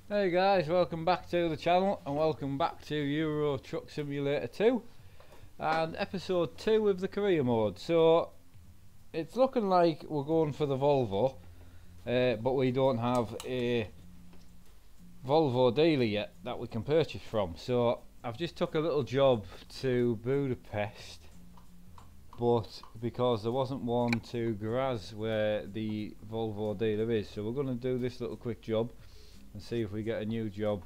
Hey guys, welcome back to the channel and welcome back to Euro Truck Simulator 2 and episode 2 of the career mode. So it's looking like we're going for the Volvo, but we don't have a Volvo dealer yet that we can purchase from. So I've just took a little job to Budapest, but because there wasn't one to Graz where the Volvo dealer is, so we're going to do this little quick job and see if we get a new job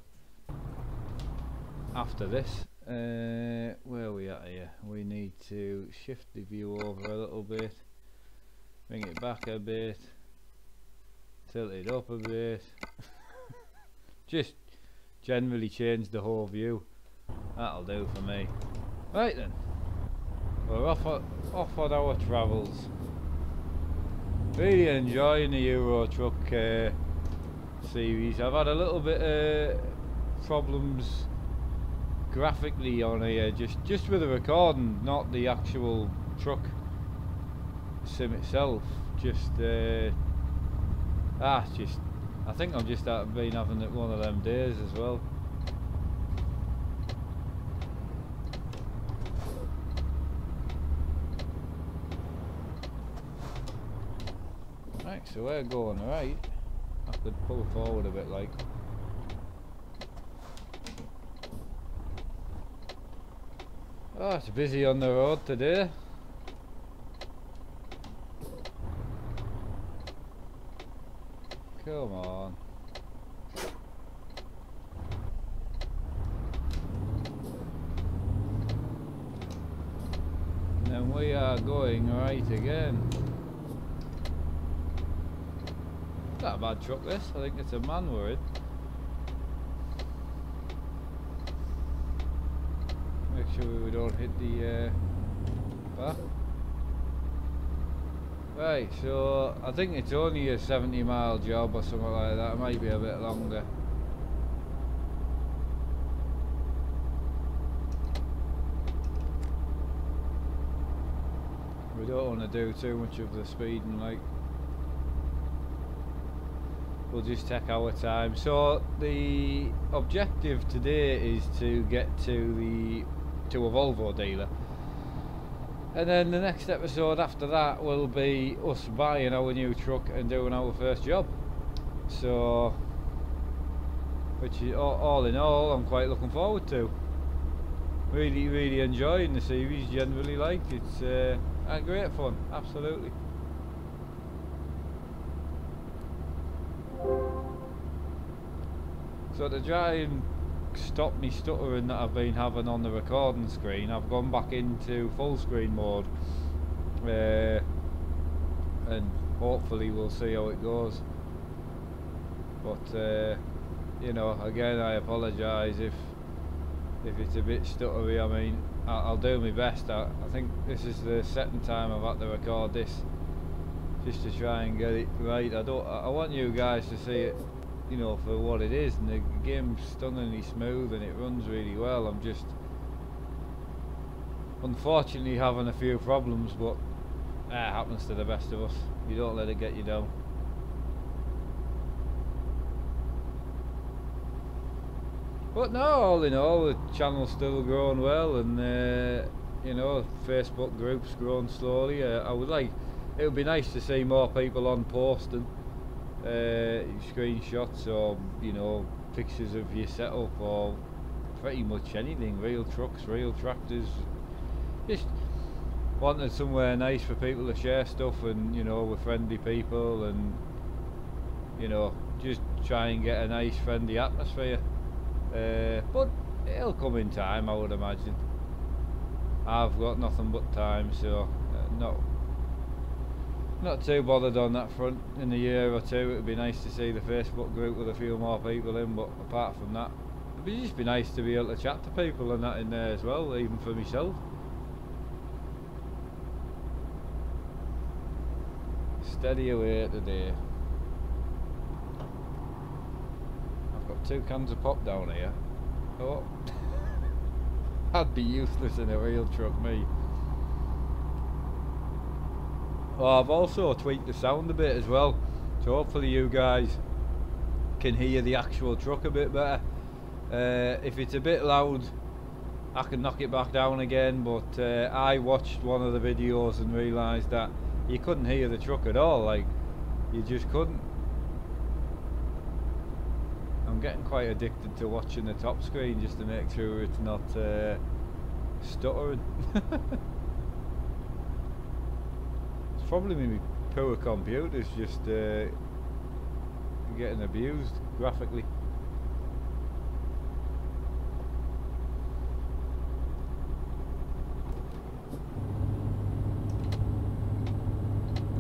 after this. Where are we at here? We need to shift the view over a little bit, bring it back a bit, tilt it up a bit. Just generally change the whole view. That'll do for me. Right then, we're off on our travels. Really enjoying the Euro Truck series. I've had a little bit of problems graphically on here, just with the recording, not the actual truck sim itself. I think I've just been having it one of them days as well. Right, so we're going right. I could pull forward a bit like. Oh, it's busy on the road today. Come on. And then we are going right again. Not a bad truck this, I think it's a man we're in. Make sure we don't hit the back. Right, so I think it's only a 70-mile job or something like that. It might be a bit longer. We don't want to do too much of the speeding, like. We'll just take our time. So the objective today is to get to a Volvo dealer, and then the next episode after that will be us buying our new truck and doing our first job. So, which is all in all, I'm quite looking forward to. Really enjoying the series generally. Like, it's great fun, absolutely. So to try and stop me stuttering that I've been having on the recording screen, I've gone back into full screen mode, and hopefully we'll see how it goes. But you know, again, I apologise if it's a bit stuttery. I mean, I'll do my best. I think this is the second time I've had to record this, just to try and get it right. I want you guys to see it, you know, for what it is, and the game's stunningly smooth and it runs really well. I'm just unfortunately having a few problems, but it happens to the best of us. You don't let it get you down. But no, all in all, the channel's still growing well, and you know, Facebook group's growing slowly. It would be nice to see more people on posting screenshots or, you know, pictures of your setup or pretty much anything, real trucks, real tractors. Just wanted somewhere nice for people to share stuff, and, you know, with friendly people, and, you know, just try and get a nice friendly atmosphere. But it'll come in time, I would imagine. I've got nothing but time, so not too bothered on that front. In a year or two, it would be nice to see the Facebook group with a few more people in, but apart from that, it'd just be nice to be able to chat to people and that in there as well, even for myself. Steady away today. I've got 2 cans of pop down here. Oh, I'd be useless in a real truck, me. Well, I've also tweaked the sound a bit as well, so hopefully you guys can hear the actual truck a bit better. If it's a bit loud, I can knock it back down again, but I watched one of the videos and realised that you couldn't hear the truck at all, like, you just couldn't. I'm getting quite addicted to watching the top screen just to make sure it's not stuttering. It's probably maybe poor computers just getting abused graphically.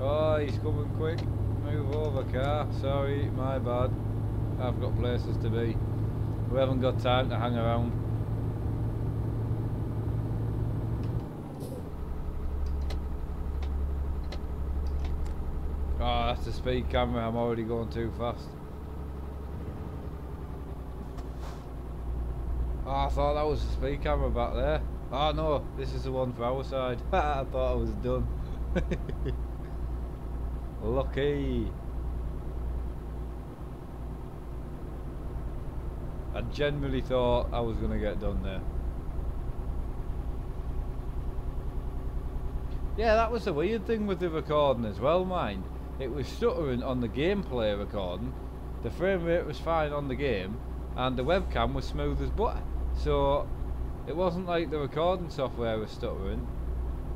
Oh, he's coming quick. Move over, car. Sorry, my bad. I've got places to be. We haven't got time to hang around. Oh, that's the speed camera. I'm already going too fast. Oh, I thought that was the speed camera back there. Oh no, this is the one for our side. I thought I was done. Lucky. I genuinely thought I was going to get done there. Yeah, that was the weird thing with the recording as well, mind. It was stuttering on the gameplay recording, the frame rate was fine on the game, and the webcam was smooth as butter. So it wasn't like the recording software was stuttering,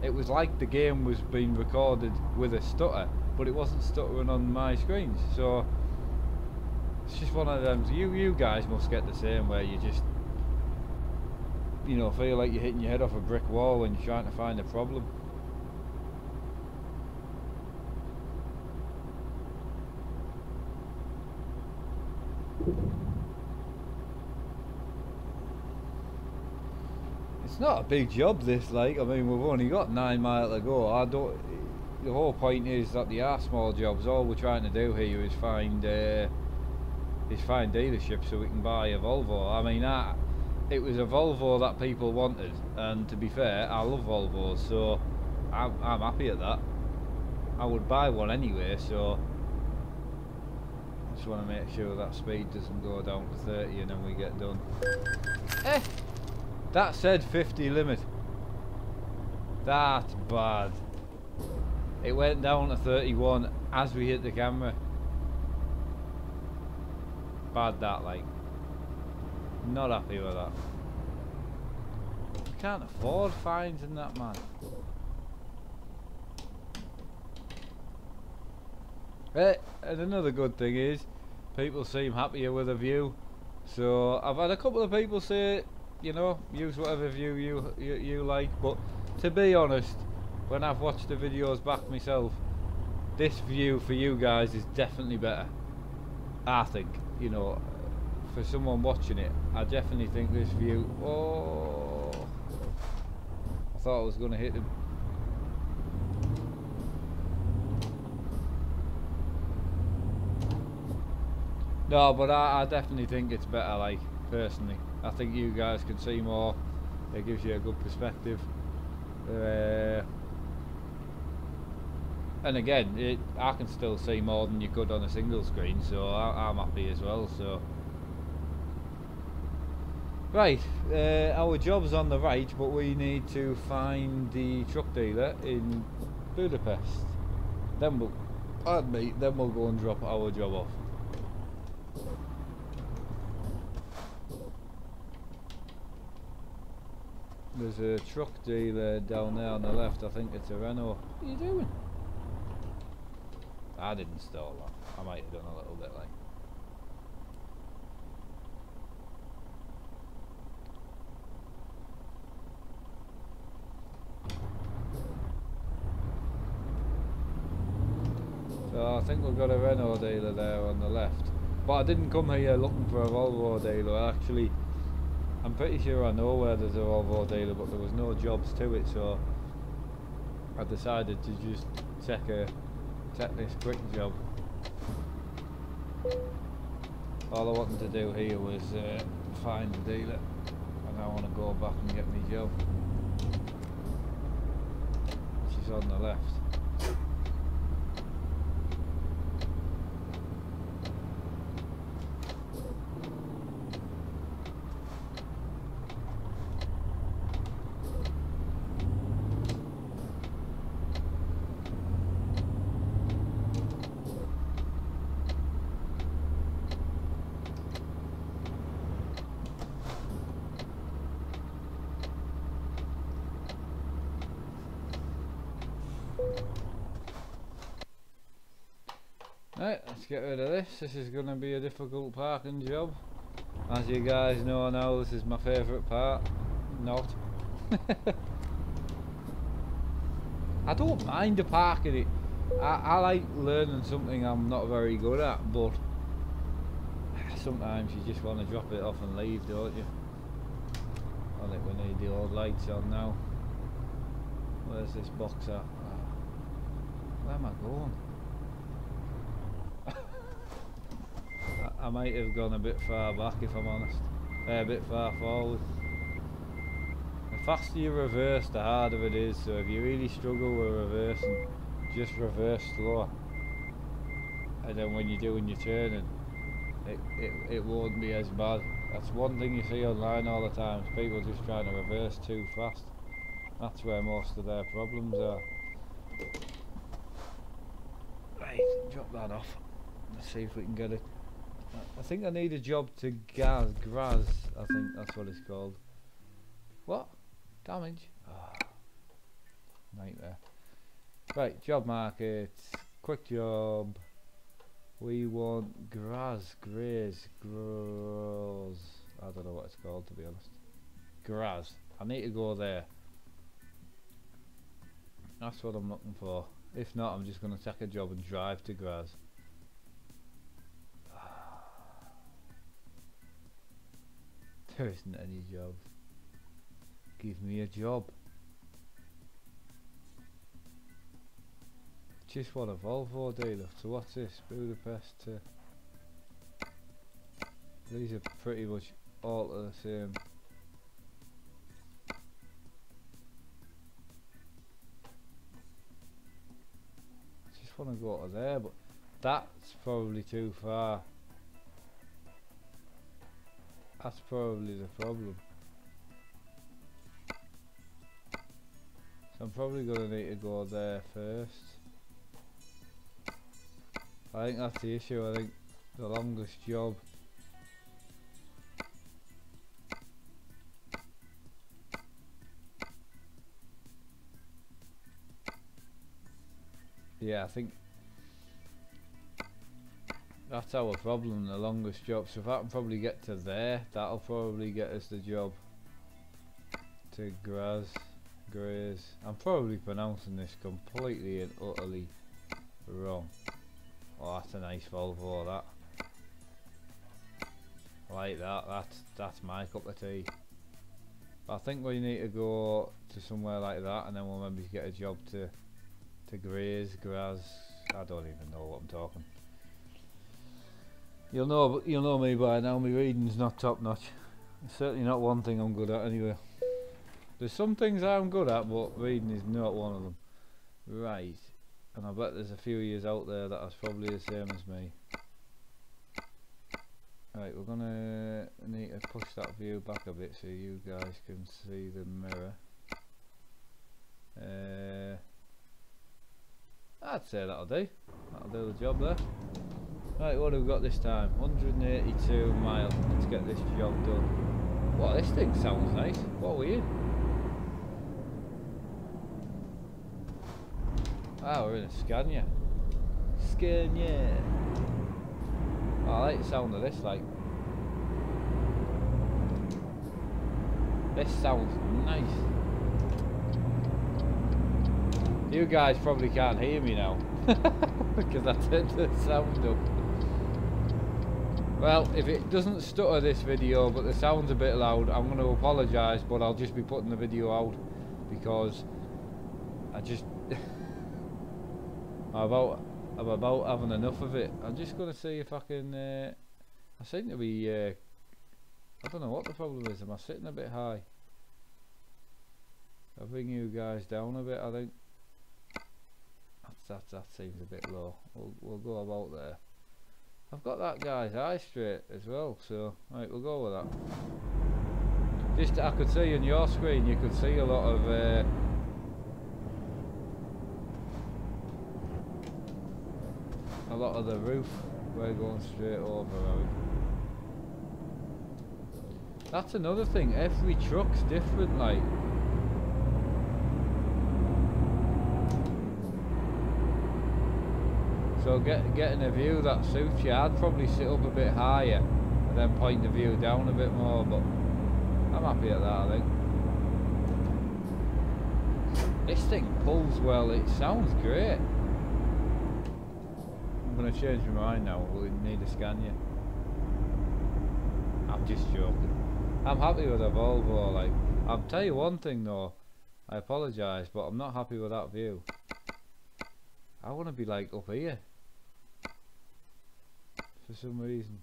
it was like the game was being recorded with a stutter, but it wasn't stuttering on my screens. So it's just one of them. You guys must get the same, where you just, you know, feel like you're hitting your head off a brick wall when you're trying to find a problem. It's not a big job, this, like, I mean, we've only got 9 miles to go. The whole point is that they are small jobs. All we're trying to do here is find dealerships so we can buy a Volvo. I mean, it was a Volvo that people wanted, and to be fair, I love Volvos, so I'm happy at that. I would buy one anyway, so I just want to make sure that speed doesn't go down to 30 and then we get done. That said 50 limit. That's bad. It went down to 31 as we hit the camera. Bad that, like. Not happy with that. We can't afford fines in that, man. And another good thing is, people seem happier with a view. So I've had a couple of people say, you know, use whatever view you like, but to be honest, when I've watched the videos back myself, this view for you guys is definitely better. I think, you know, for someone watching it, I definitely think this view. Oh, I thought I was going to hit him. No, but I definitely think it's better, like, personally. I think you guys can see more. It gives you a good perspective. And again, I can still see more than you could on a single screen, so I'm happy as well. So right, our job's on the right, but we need to find the truck dealer in Budapest. Then we'll, pardon me, then we'll go and drop our job off. There's a truck dealer down there on the left. I think it's a Renault. What are you doing? I didn't stall that. I might have done a little bit, like. So I think we've got a Renault dealer there on the left. But I didn't come here looking for a Volvo dealer. Actually, I'm pretty sure I know where there's a Volvo dealer, but there was no jobs to it, so I decided to just check this quick job. All I wanted to do here was find the dealer, and I want to go back and get my job, which is on the left. Let's get rid of this. This is going to be a difficult parking job. As you guys know now, this is my favourite part. Not. I don't mind the parking it. I like learning something I'm not very good at, but sometimes you just want to drop it off and leave, don't you? I think we need the old lights on now. Where's this box at? Oh. Where am I going? I might have gone a bit far back if I'm honest. A bit far forward. The faster you reverse, the harder it is, so if you really struggle with reversing, just reverse slower. And then when you're doing your turning, it won't be as bad. That's one thing you see online all the time, is people just trying to reverse too fast. That's where most of their problems are. Right, drop that off. Let's see if we can get it. I think I need a job to graz, I think that's what it's called. What? Damage? Oh, nightmare. Right, job market, quick job. We want graze. I don't know what it's called, to be honest. Graz. I need to go there. That's what I'm looking for. If not, I'm just going to take a job and drive to Graz. There isn't any jobs. Give me a job. Just want a Volvo dealer. So what's this? Budapest to... These are pretty much all the same. I just want to go to there, but that's probably too far. That's probably the problem. So I'm probably going to need to go there first. I think that's the issue. I think the longest job. Yeah, I think that's our problem, the longest job. So if I can probably get to there, that'll probably get us the job to Graze. I'm probably pronouncing this completely and utterly wrong. Oh, that's a nice Volvo, that. I like that. That's my cup of tea. But I think we need to go to somewhere like that, and then we'll maybe get a job to Graz. I don't even know what I'm talking. You'll know me by now. My reading's not top notch. It's certainly not one thing I'm good at anyway. There's some things I'm good at, but reading is not one of them. Right, and I bet there's a few years out there that are probably the same as me. Right, we're gonna need to push that view back a bit so you guys can see the mirror. I'd say that'll do. That'll do the job there. Right, what have we got this time? 182 miles. Let's get this job done. Wow, this thing sounds nice. What are we in? Ah, we're in a Scania. Scania. Oh, I like the sound of this, like. This sounds nice. You guys probably can't hear me now. Because I turned the sound up. Well, if it doesn't stutter this video, but the sound's a bit loud, I'm going to apologise, but I'll just be putting the video out. Because I just... I'm about having enough of it. I'm just going to see if I can... I seem to be... I don't know what the problem is. Am I sitting a bit high? I'll bring you guys down a bit, I think. That seems a bit low. We'll go about there. I've got that guy's eye straight as well, so right, we'll go with that. Just I could see on your screen, you could see a lot of the roof. We're going straight over, are we? That's another thing. Every truck's different, like. So getting a view that suits you, I'd probably sit up a bit higher and then point the view down a bit more, but I'm happy at that, I think. This thing pulls well, it sounds great. I'm going to change my mind now, we'll need a Scania. I'm just joking. I'm happy with a Volvo, like, I'll tell you one thing though, I apologise, but I'm not happy with that view. I want to be like up here, for some reason.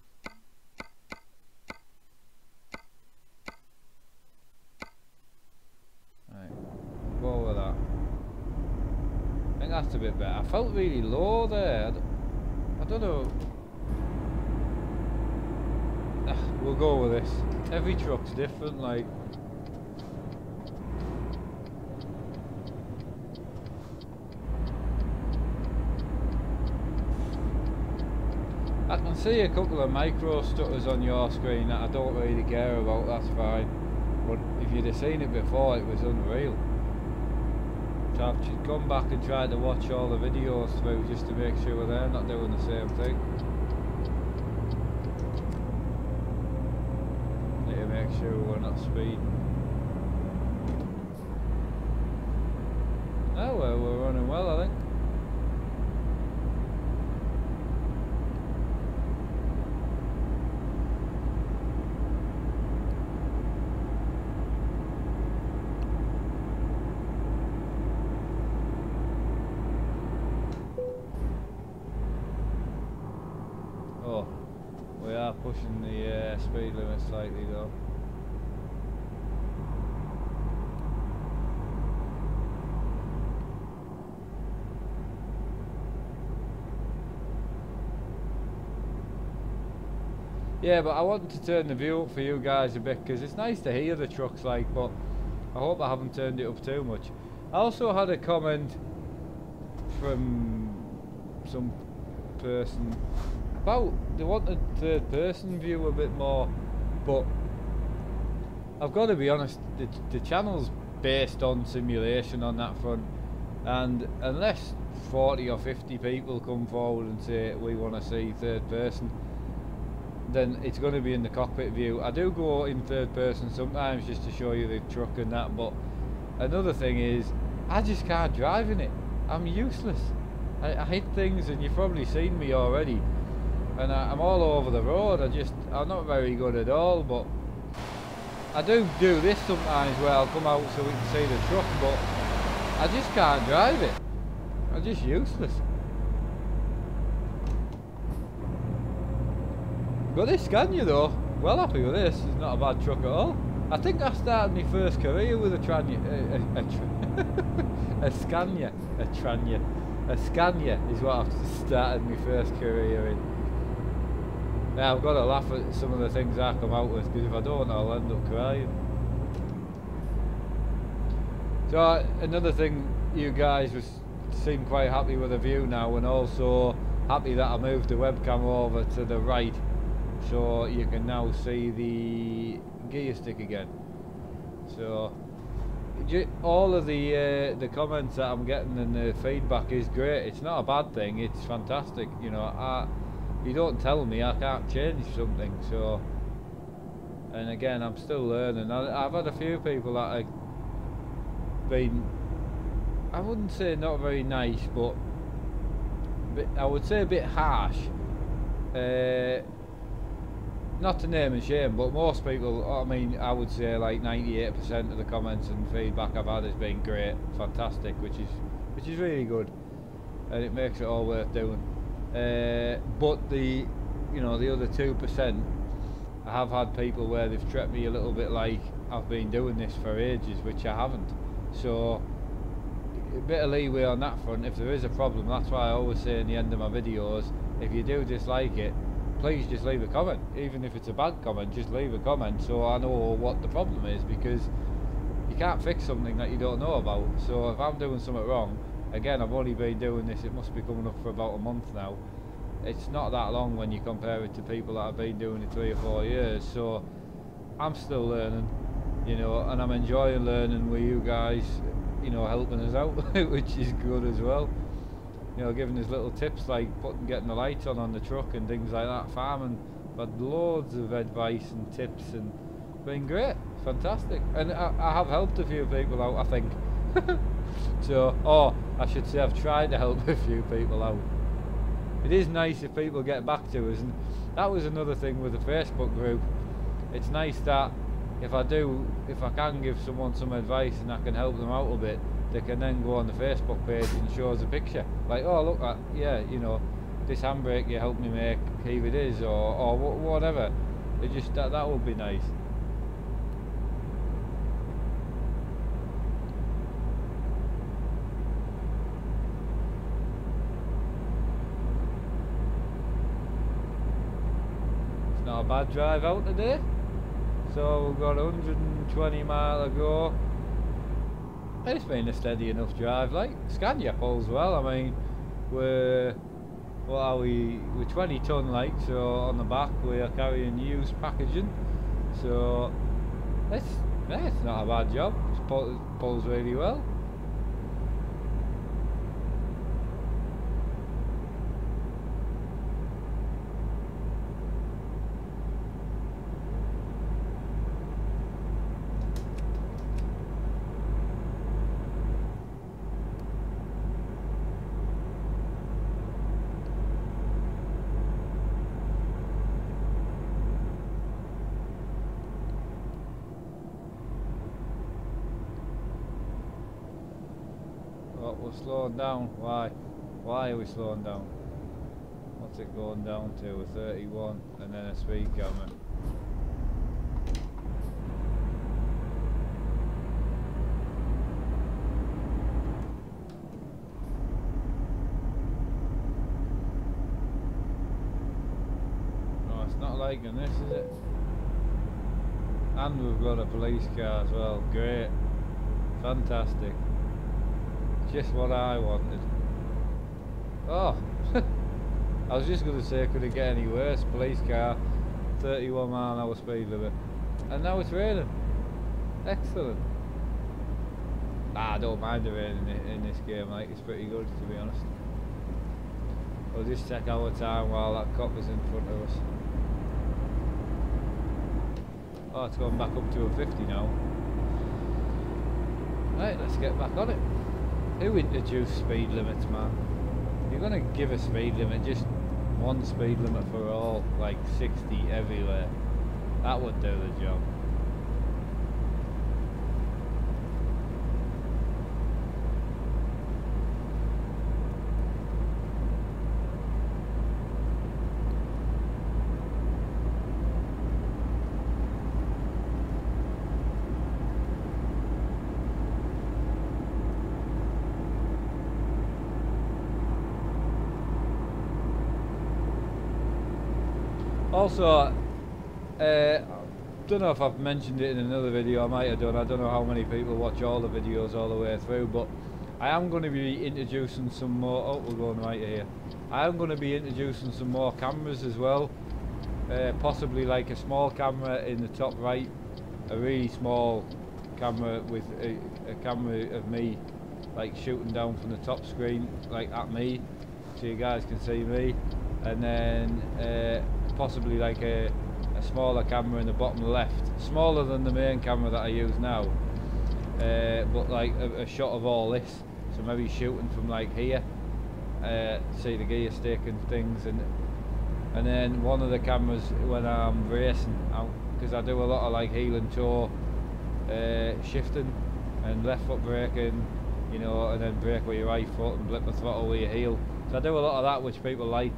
Right, go with that. I think that's a bit better. I felt really low there. I don't know. We'll go with this. Every truck's different, like. I can see a couple of micro stutters on your screen that I don't really care about, that's fine. But if you'd have seen it before, it was unreal. So I've just gone back and tried to watch all the videos through just to make sure they're not doing the same thing. Need to make sure we're not speeding. Oh well, we're running well, I think. Oh, we are pushing the speed limit slightly though. Yeah, but I want to turn the view up for you guys a bit because it's nice to hear the trucks, like, but I hope I haven't turned it up too much. I also had a comment from some person about they wanted third person view a bit more, but I've got to be honest, the channel's based on simulation on that front, and unless 40 or 50 people come forward and say we want to see third person, then it's going to be in the cockpit view. I do go in third person sometimes just to show you the truck and that, but another thing is I just can't drive in it. I'm useless. I hit things, and you've probably seen me already, and I'm all over the road. I'm not very good at all, but I do this sometimes where I'll come out so we can see the truck, but I just can't drive it. I'm just useless. Got this Scania though, well happy with this, it's not a bad truck at all. I think I started my first career with a Scania is what I've started my first career in. Now I've got to laugh at some of the things I come out with, because if I don't I'll end up crying. So another thing, you guys seem quite happy with the view now, and also happy that I moved the webcam over to the right, so you can now see the gear stick again. So all of the comments that I'm getting and the feedback is great. It's not a bad thing, it's fantastic. You know, you don't tell me I can't change something. So, and again, I'm still learning. I've had a few people that have been, I wouldn't say not very nice, but I would say a bit harsh. Not to name and shame, but most people, I mean, I would say like 98% of the comments and feedback I've had has been great, fantastic, which is really good, and it makes it all worth doing. But the other 2%, I have had people where they've treated me a little bit like I've been doing this for ages, which I haven't. So a bit of leeway on that front. If there is a problem, that's why I always say in the end of my videos, if you do dislike it, please just leave a comment. Even if it's a bad comment, just leave a comment so I know what the problem is, because you can't fix something that you don't know about. So if I'm doing something wrong, again, I've only been doing this, it must be coming up for about a month now. It's not that long when you compare it to people that have been doing it 3 or 4 years. So I'm still learning, you know, and I'm enjoying learning with you guys, you know, helping us out, which is good as well. you know, giving us little tips like getting the lights on the truck and things like that. Farming, but loads of advice and tips, and been great, fantastic. And I have helped a few people out, I think. So, or I should say I've tried to help a few people out. It is nice if people get back to us, and that was another thing with the Facebook group. It's nice that if I can give someone some advice and I can help them out a bit, they can then go on the Facebook page and show us a picture. Like, oh look, yeah, you know, this handbrake you helped me make, here it is, or whatever. It just, that would be nice. It's not a bad drive out today. So we've got 120 mile to go. It's been a steady enough drive, like. Scania pulls well. I mean, we're 20 ton, like, so on the back we are carrying used packaging. So it's not a bad job. It pulls really well. Oh, we're slowing down. Why are we slowing down? What's it going down to? A 31 and then a speed camera. No, it's not liking this, is it? And we've got a police car as well. Great. Fantastic. Just what I wanted. Oh, I was just going to say, could it get any worse? Police car, 31 mile an hour speed limit, and now it's raining. Excellent. I don't mind the rain in this game, like, it's pretty good, to be honest. We'll just take our time while that cop is in front of us. Oh, it's gone back up to a 50 now. Right, let's get back on it. Who introduced speed limits, man? You're gonna give a speed limit, just one speed limit for all, like 60 everywhere. That would do the job. Also, don't know if I've mentioned it in another video. I might have done. I don't know how many people watch all the videos all the way through, but I am going to be introducing some more. Oh, we're going right here. I am going to be introducing some more cameras as well. Possibly like a small camera in the top right, a really small camera with a camera of me, like shooting down from the top screen, like at me, so you guys can see me, and then possibly like a smaller camera in the bottom left, smaller than the main camera that I use now, but like a shot of all this, so maybe shooting from like here, see the gear stick and things, and then one of the cameras when I'm racing, because I do a lot of like heel and toe shifting and left foot braking, you know, and then brake with your right foot and blip the throttle with your heel. So I do a lot of that, which people like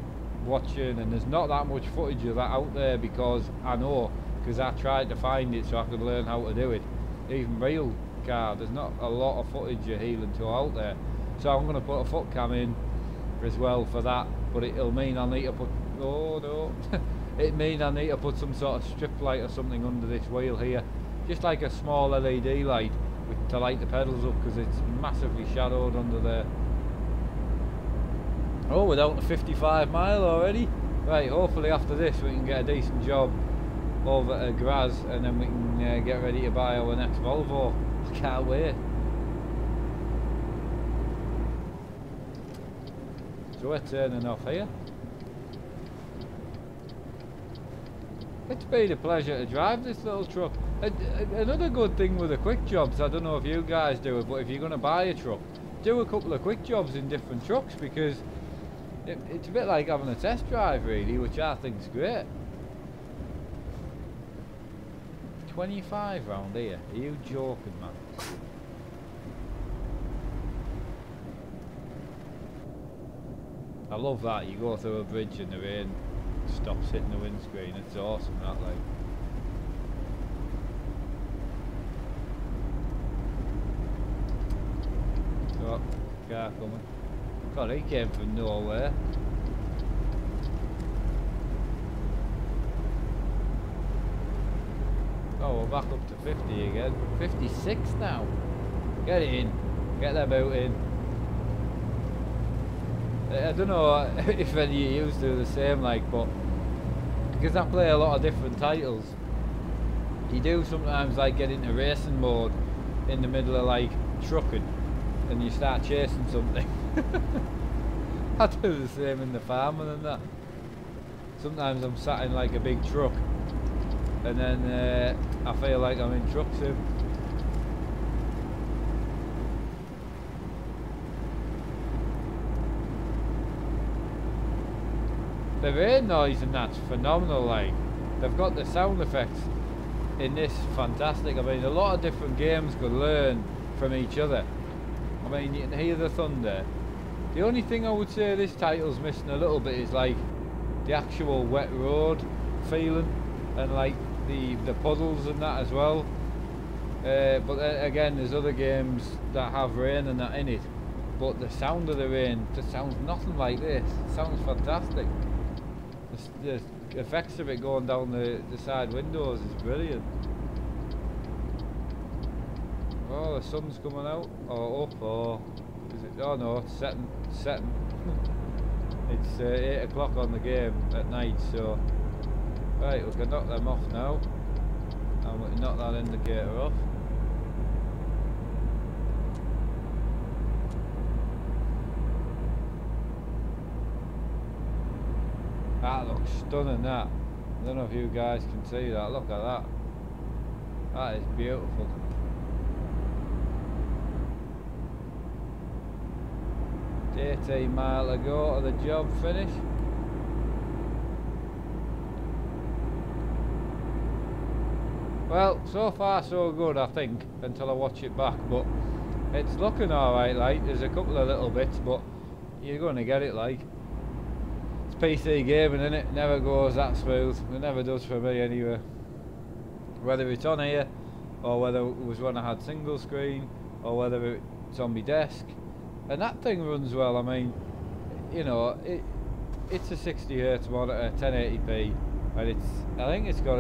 watching, and there's not that much footage of that out there, because I know, because I tried to find it so I could learn how to do it. Even real car, there's not a lot of footage of heel and toe out there, so I'm going to put a foot cam in as well for that, but it'll mean I'll need to put, oh no, it means I need to put some sort of strip light or something under this wheel here, just like a small LED light to light the pedals up, because it's massively shadowed under there. Oh, we're down to 55 mile already. Right, hopefully after this we can get a decent job over at Graz, and then we can get ready to buy our next Volvo. I can't wait. So we're turning off here. It's been a pleasure to drive this little truck. Another good thing with the quick jobs, I don't know if you guys do it, but if you're going to buy a truck, do a couple of quick jobs in different trucks, because it's a bit like having a test drive really, which I think is great. 25 round here, are you joking, man? I love that, you go through a bridge and the rain stops hitting the windscreen, it's awesome that, like. Oh, car coming. God, he came from nowhere. Oh, we're back up to 50 again. 56 now. Get it in. Get that boat in. I don't know if any of you do the same, like, but because I play a lot of different titles, you do sometimes like get into racing mode in the middle of like trucking and you start chasing something. I do the same in the farming and that. Sometimes I'm sat in like a big truck and then I feel like I'm in truck sim. The rain noise and that's phenomenal, like. They've got the sound effects in this fantastic. I mean, a lot of different games could learn from each other. I mean, you can hear the thunder. The only thing I would say this title's missing a little bit is like the actual wet road feeling and like the puddles and that as well. But then again, there's other games that have rain and that in it, but the sound of the rain just sounds nothing like this. It sounds fantastic. The effects of it going down the side windows is brilliant. Oh, the sun's coming out, or up, or is it? Oh no, it's setting. It's setting. It's 8 o'clock on the game at night, so right, we can knock them off now, and we can knock that indicator off. That looks stunning, that. I don't know if you guys can see that. Look at that. That is beautiful. It's 18 miles to go to the job finish. Well, so far so good, I think, until I watch it back, but it's looking alright, like. There's a couple of little bits, but you're going to get it, like. PC gaming, innit? Never goes that smooth. It never does for me anyway. Whether it's on here, or whether it was when I had single screen, or whether it's on my desk. And that thing runs well. I mean, you know, it's a 60Hz monitor, 1080p, and I think it's got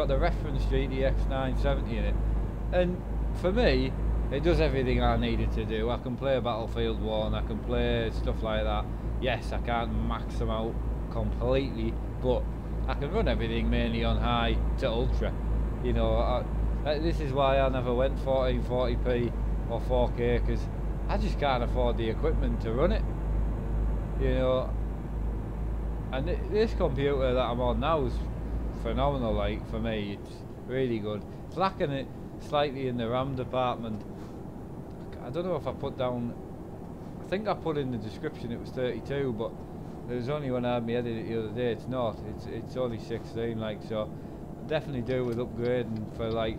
the reference GTX 970 in it. And for me, it does everything I needed to do. I can play Battlefield 1, I can play stuff like that. Yes, I can't max them out completely, but I can run everything mainly on high to ultra. You know, this is why I never went 1440p or 4K, because I just can't afford the equipment to run it. You know, and this computer that I'm on now is phenomenal, like, for me. It's really good. It's lacking it slightly in the RAM department. I don't know if I put down, I think I put in the description it was 32, but it was only when I had me edit it the other day. It's not, it's only 16, like, so I definitely do with upgrading for like,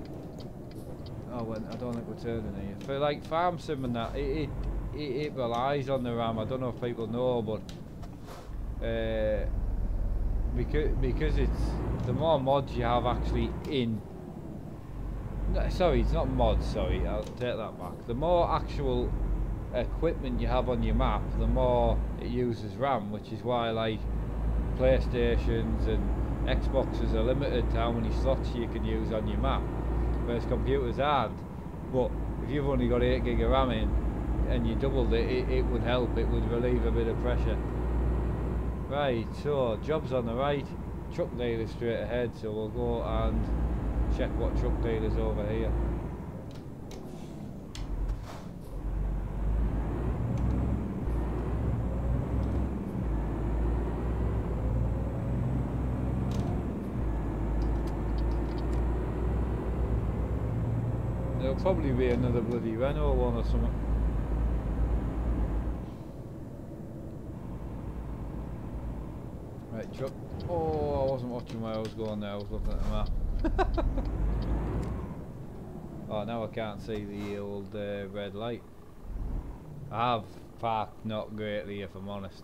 oh well, I don't think we're turning here, for like farm sim and that. It relies on the RAM. I don't know if people know, but because it's, the more mods you have actually in, no, sorry, it's not mods, sorry, I'll take that back. The more actual equipment you have on your map, the more it uses RAM, which is why like PlayStations and Xboxes are limited to how many slots you can use on your map, whereas computers aren't. But if you've only got 8 gig of RAM in and you doubled it, it would help, it would relieve a bit of pressure. Right, so jobs on the right, truck dealer straight ahead, so we'll go and check what truck dealers over here. there'll probably be another bloody Renault one or something. Right, truck. Oh, I wasn't watching where I was going there, I was looking at the map. Oh, now I can't see the old red light. I have parked not greatly, if I'm honest.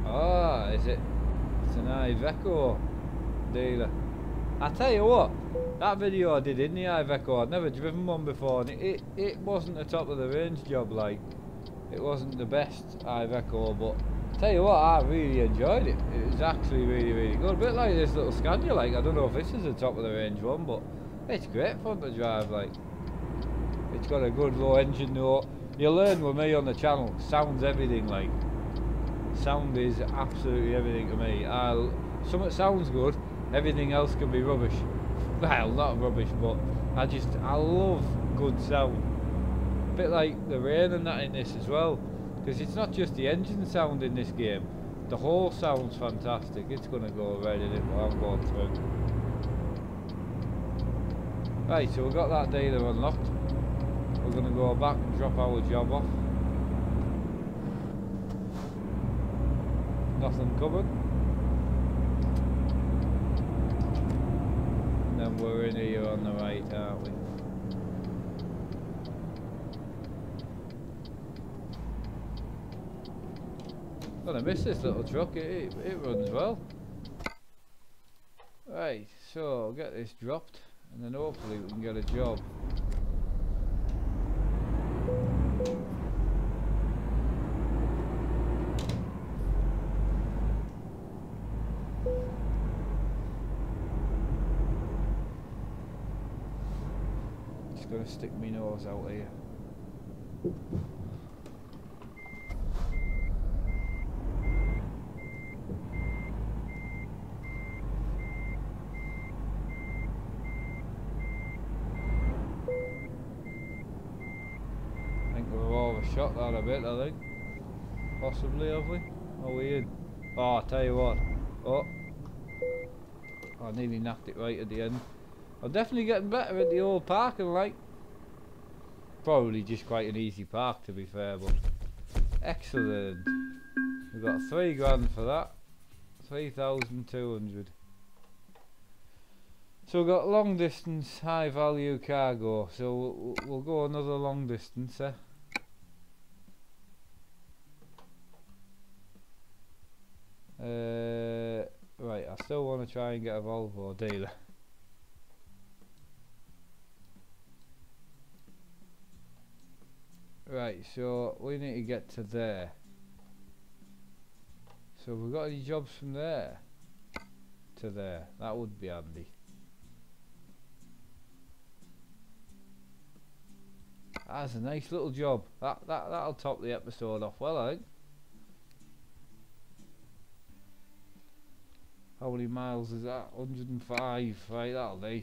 Ah, is it? It's an Iveco dealer. I tell you what, that video I did in the Iveco, I'd never driven one before, and it wasn't the top of the range job, like. It wasn't the best Iveco, but I tell you what, I really enjoyed it. It was actually really, really good. A bit like this little Scania, like. I don't know if this is the top of the range one, but it's great fun to drive, like. It's got a good low engine note. You learn with me on the channel, sound's everything, like. Sound is absolutely everything to me. Something sounds good, everything else can be rubbish. Well, not rubbish, but I love good sound. A bit like the rain and that in this as well, because it's not just the engine sound in this game, the whole sound's fantastic. It's going to go right in it while I'm going through. Right, so we've got that dealer unlocked. We're going to go back and drop our job off. Nothing covered. And then we're in here on the right, aren't we? Gonna miss this little truck, it runs well. Right, so I'll get this dropped and then hopefully we can get a job. Just gonna stick my nose out here. Shot that a bit, I think. Possibly, have we? Are we in? Oh, I tell you what. Oh. I nearly knocked it right at the end. I'm definitely getting better at the old parking, like. Probably just quite an easy park, to be fair, but excellent. We've got 3 grand for that. 3,200. So we've got long distance, high value cargo. So we'll go another long distance, eh? Right, I still want to try and get a Volvo dealer. Right, so we need to get to there. So have we got any jobs from there to there? That would be handy. That's a nice little job. That'll top the episode off well, I think. How many miles is that? 105. Right, that'll do.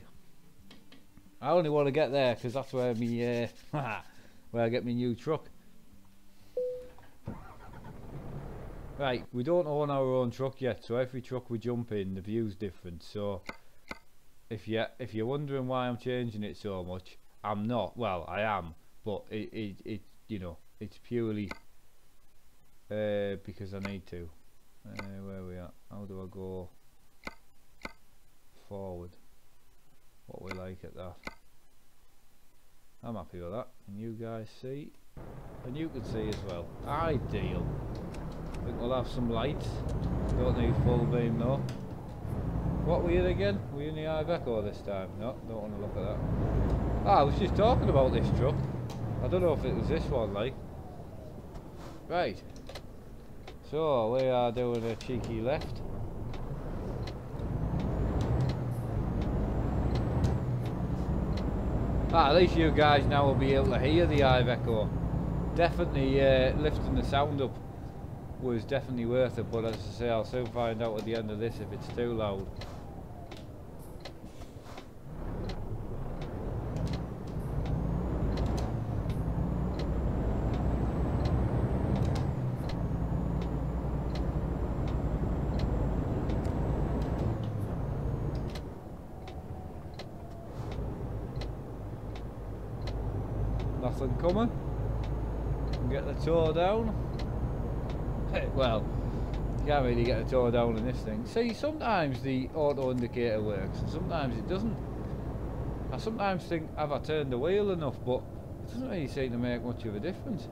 I only want to get there because that's where me where I get my new truck. Right, we don't own our own truck yet, so every truck we jump in, the view's different. So if you're wondering why I'm changing it so much, I'm not. Well, I am, but it you know, it's purely because I need to. Where we at? How do I go forward? What we like at that? I'm happy with that. Can you guys see? And you can see as well. Ideal. I think we'll have some lights. Don't need full beam though. What were you again? Were you in the Iveco this time? No, don't want to look at that. Ah, I was just talking about this truck. I don't know if it was this one, like. Right. So we are doing a cheeky left. At least you guys now will be able to hear the Iveco. Definitely lifting the sound up was definitely worth it, but as I say, I'll soon find out at the end of this if it's too loud. nothing coming. And get the toe down. Well, you can't really get the toe down in this thing. See, sometimes the auto indicator works and sometimes it doesn't. I sometimes think, have I turned the wheel enough, but it doesn't really seem to make much of a difference.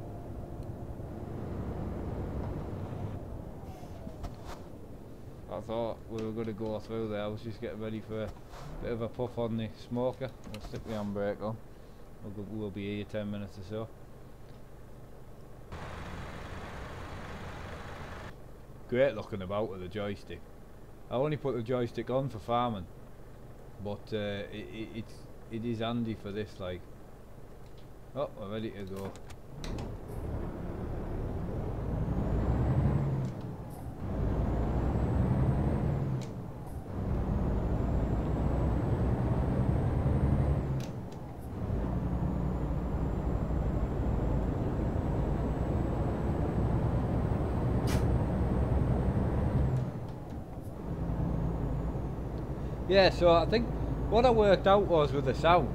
I thought we were going to go through there. I was just getting ready for a bit of a puff on the smoker. I'll stick the handbrake on. We'll be here 10 minutes or so. Great looking about with the joystick. I only put the joystick on for farming, but it is handy for this. Like, oh, we're ready to go. Yeah, so I think what I worked out was with the sound,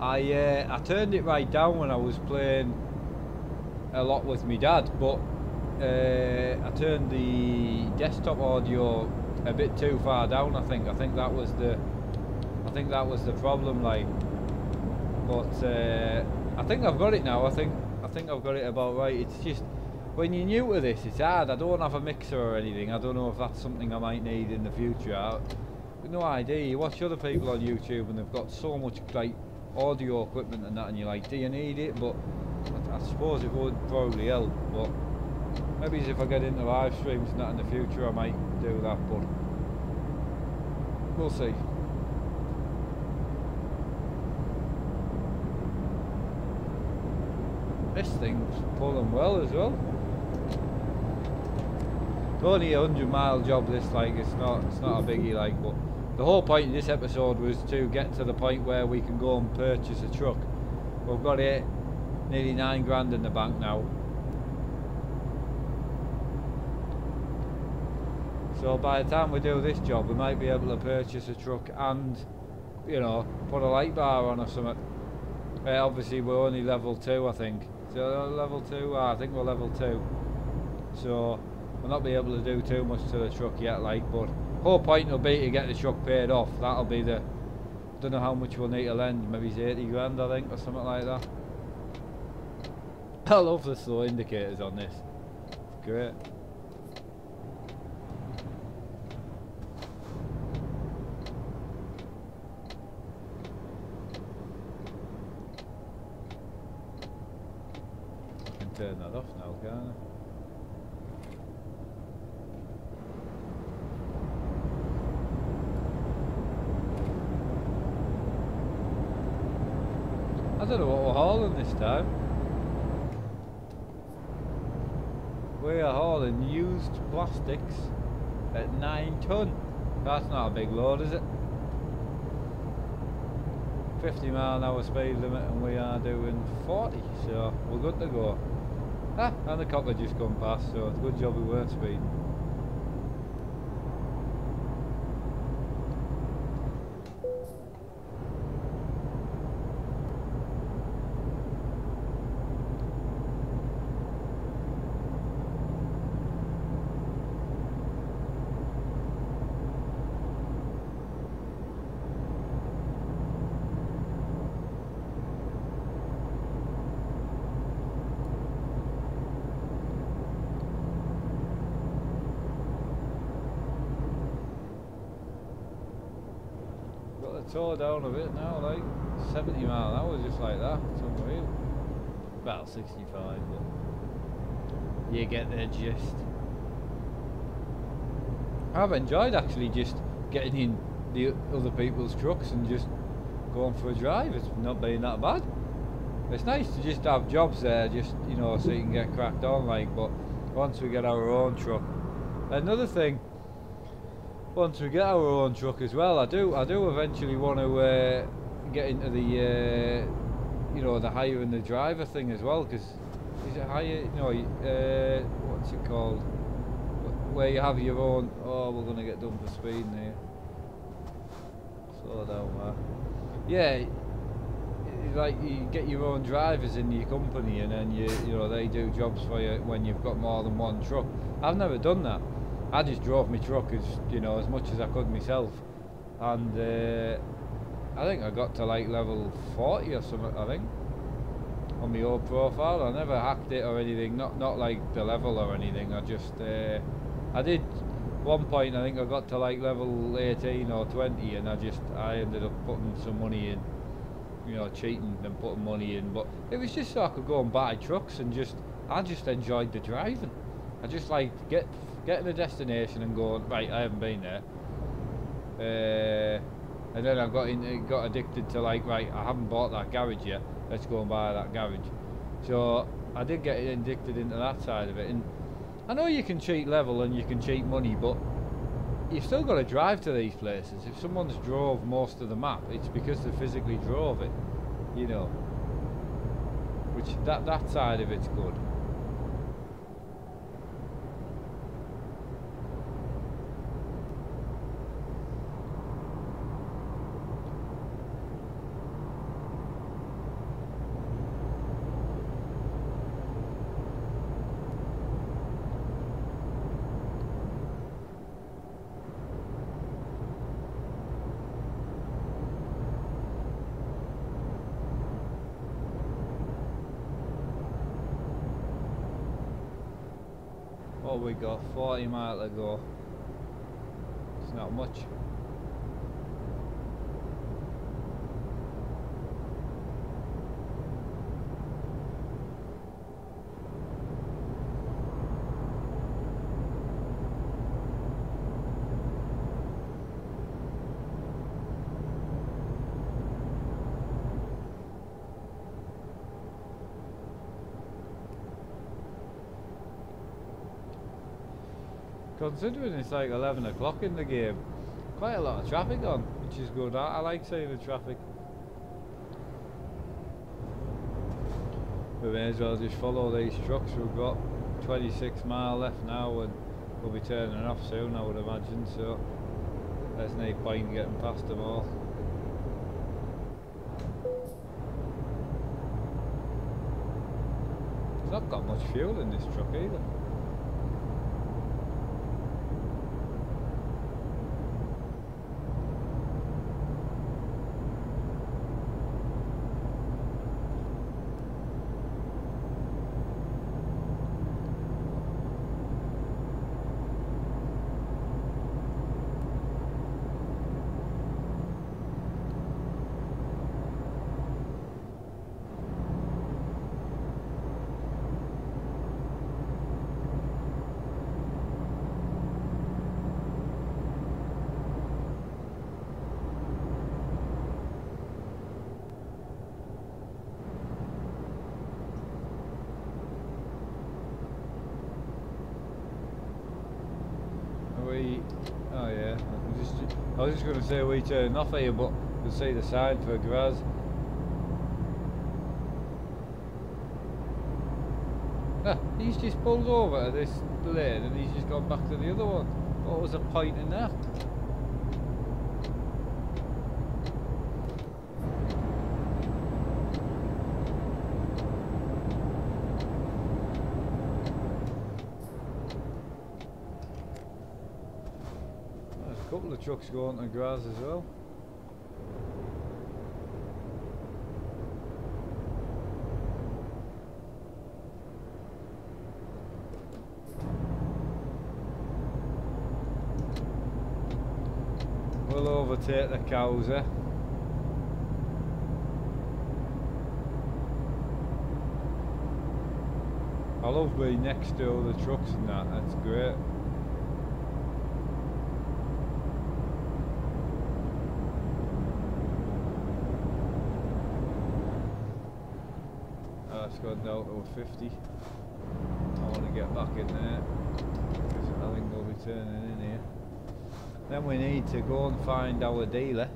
I turned it right down when I was playing a lot with my dad, but I turned the desktop audio a bit too far down. I think that was the problem. Like, but I think I've got it now. I think I've got it about right. It's just when you're new to this, it's hard. I don't have a mixer or anything. I don't know if that's something I might need in the future. No idea. You watch other people on YouTube and they've got so much like audio equipment and that, and you're like, do you need it? But I suppose it would probably help. But maybe if I get into live streams and that in the future, I might do that. But we'll see. This thing's pulling well as well. It's only a 100-mile job. This, like, it's not a biggie, like, but. The whole point of this episode was to get to the point where we can go and purchase a truck. We've got nearly 9 grand in the bank now. So by the time we do this job, we might be able to purchase a truck and, you know, put a light bar on or something. Obviously we're only level 2, I think. So level 2? I think we're level 2. So we'll not be able to do too much to the truck yet, like, but whole point will be to get the truck paid off. That'll be the, don't know how much we'll need to lend, maybe it's 80 grand I think, or something like that. I love the slow indicators on this. It's great. I can turn that off now, can't I? I don't know what we're hauling this time. We are hauling used plastics at 9 ton. That's not a big load, is it? 50-mile-an-hour speed limit and we are doing 40, so we're good to go. Ah, and the copper just come past, so it's a good job we weren't speeding. Tore down a bit now, like 70 mile an hour, just like that. It's unreal. About 65, but you get the gist. I've enjoyed actually just getting in the other people's trucks and just going for a drive. It's not been that bad. It's nice to just have jobs there, just, you know, so you can get cracked on, like. But once we get our own truck, another thing. Once we get our own truck as well, I do eventually want to get into the, you know, the hiring the driver thing as well. Because is it hire? No, what's it called? Where you have your own. Oh, we're gonna get done for speeding here. Slow down, man. Yeah, like you get your own drivers in your company, and then you know they do jobs for you when you've got more than one truck. I've never done that. I just drove my truck as much as I could myself, and I think I got to like level 40 or something. I think on my old profile. I never hacked it or anything. Not like the level or anything. I just I did. One point I think I got to like level 18 or 20, and I ended up putting some money in, you know, cheating and putting money in, but it was just so I could go and buy trucks, and I just enjoyed the driving. I just like get to the destination and go, right, I haven't been there, and then I got addicted to like, right, I haven't bought that garage yet, let's go and buy that garage. So I did get addicted into that side of it, and I know you can cheat level and you can cheat money, but you've still got to drive to these places. If someone's drove most of the map, it's because they physically drove it, you know. Which that side of it's good. What we got? 40 miles to go. It's not much. Considering it's like 11 o'clock in the game, quite a lot of traffic on, which is good. I like seeing the traffic. We may as well just follow these trucks. We've got 26 miles left now, and we'll be turning off soon, I would imagine, so there's no point getting past them all. It's not got much fuel in this truck either. Oh yeah, I was just going to say we turn off here, but you'll see the sign for Graz. Ah, he's just pulled over to this lane and he's just gone back to the other one. What was the point in that? Couple of trucks going to Graz as well. We'll overtake the cows, eh? I love being next to all the trucks and that's great. It's gone down to a 50. I want to get back in there because I think we'll be turning in here. Then we need to go and find our dealer,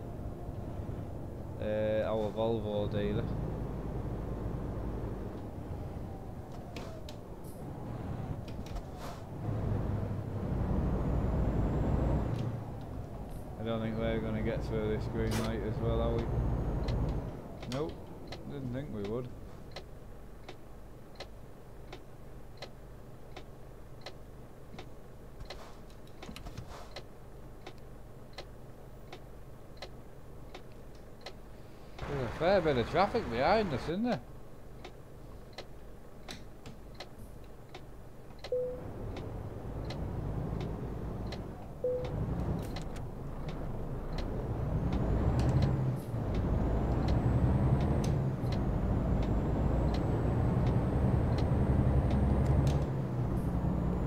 our Volvo dealer. I don't think we're going to get through this green light as well, are we? Nope. didn't think we would. There's a fair bit of traffic behind us, isn't there?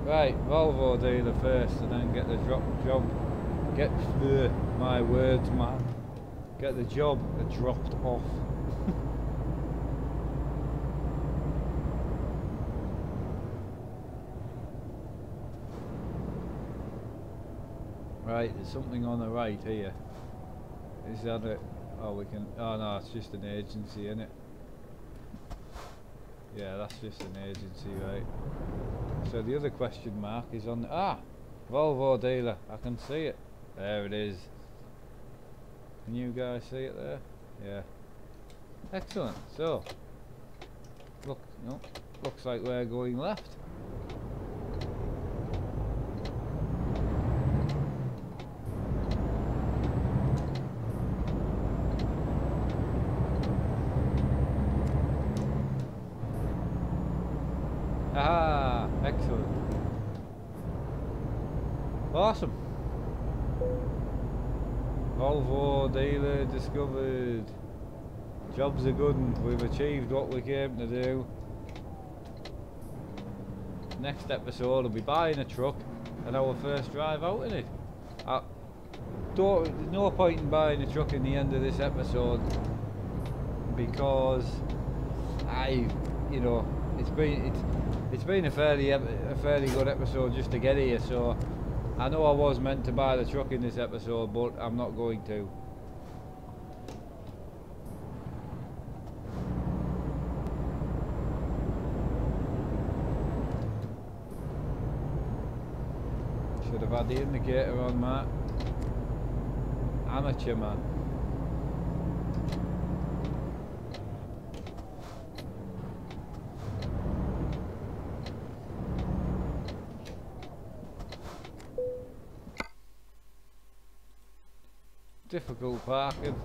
Right, Volvo dealer first and then get the job. Get my words, man. Get the job dropped off. Right, there's something on the right here. Is that it? Oh, we can. Oh no, it's just an agency, isn't it? Yeah, that's just an agency, right? So the other question mark is on. Volvo dealer. I can see it. There it is. Can you guys see it there? Yeah. Excellent. So, looks like we're going left. Ah, excellent. Awesome. Volvo dealer discovered. Job's a good one. We've achieved what we came to do. Next episode will be buying a truck and our first drive out in it. There's no point in buying a truck in the end of this episode because it's been a fairly good episode just to get here. So I know I was meant to buy the truck in this episode, but I'm not going to. Should have had the indicator on, Matt. Amateur man. Difficult parking.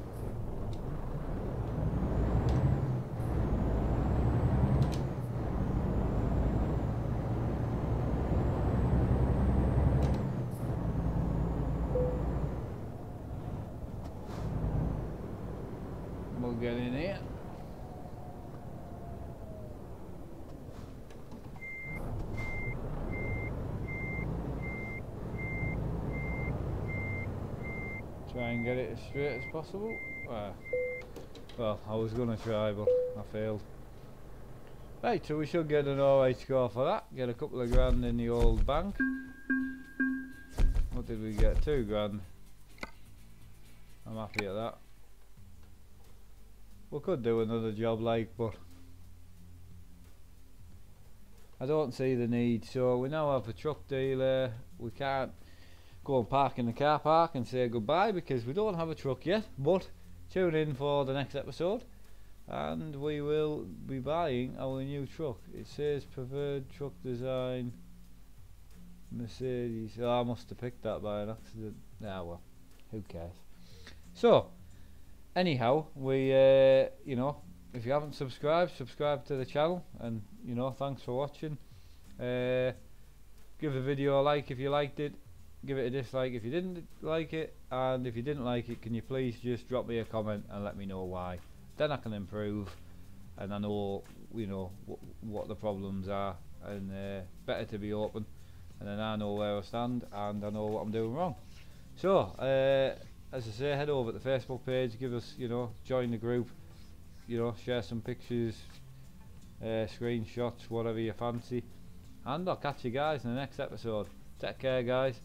We'll get in here. Try and get it as straight as possible. Well, I was going to try, but I failed. Right, so we should get an alright score for that. Get a couple of grand in the old bank. What did we get? 2 grand. I'm happy at that. We could do another job but I don't see the need. So we now have a truck dealer. We can't go and park in the car park and say goodbye because we don't have a truck yet, but tune in for the next episode and we will be buying our new truck. It says preferred truck design Mercedes. Oh, I must have picked that by an accident. Well, who cares. So anyhow, we if you haven't subscribed, subscribe to the channel, and thanks for watching. Give the video a like if you liked it. Give it a dislike if you didn't like it, and if you didn't like it, can you please just drop me a comment and let me know why. Then I can improve, and I know what the problems are, and better to be open, and then I know where I stand and I know what I'm doing wrong. So as I say, head over to the Facebook page, give us join the group, share some pictures, screenshots, whatever you fancy, and I'll catch you guys in the next episode. Take care, guys.